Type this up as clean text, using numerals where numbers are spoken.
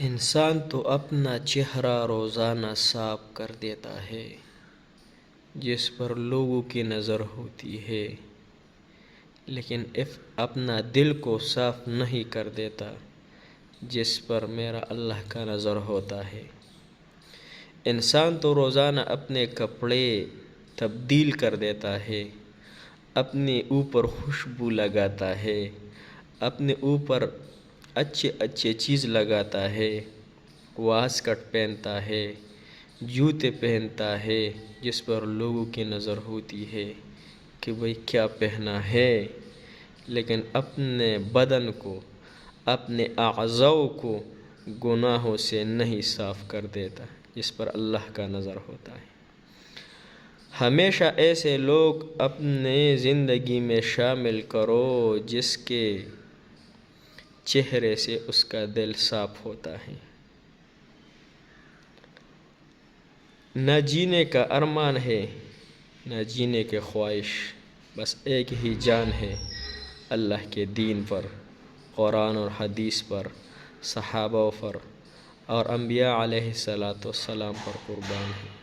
انسان تو اپنا چہرہ روزانہ صاف کر دیتا ہے جس پر لوگوں کی نظر ہوتی ہے، لیکن اپنا دل کو صاف نہیں کر دیتا جس پر میرا اللہ کا نظر ہوتا ہے۔ انسان تو روزانہ اپنے کپڑے تبدیل کر دیتا ہے، اپنے اوپر خوشبو لگاتا ہے، اپنے اوپر اچھے چیز لگاتا ہے، واسکٹ پہنتا ہے، جوتے پہنتا ہے جس پر لوگوں کی نظر ہوتی ہے کہ بھئی کیا پہنا ہے، لیکن اپنے بدن کو، اپنے اعضاء کو گناہوں سے نہیں صاف کر دیتا جس پر اللہ کا نظر ہوتا ہے۔ ہمیشہ ایسے لوگ اپنے زندگی میں شامل کرو جس کے چہرے سے اس کا دل صاف ہوتا ہے۔ نہ جینے کا ارمان ہے، نہ جینے کے خواہش، بس ایک ہی جان ہے، اللہ کے دین پر، قرآن اور حدیث پر، صحابہ پر اور انبیاء علیہ السلام پر قربان ہے۔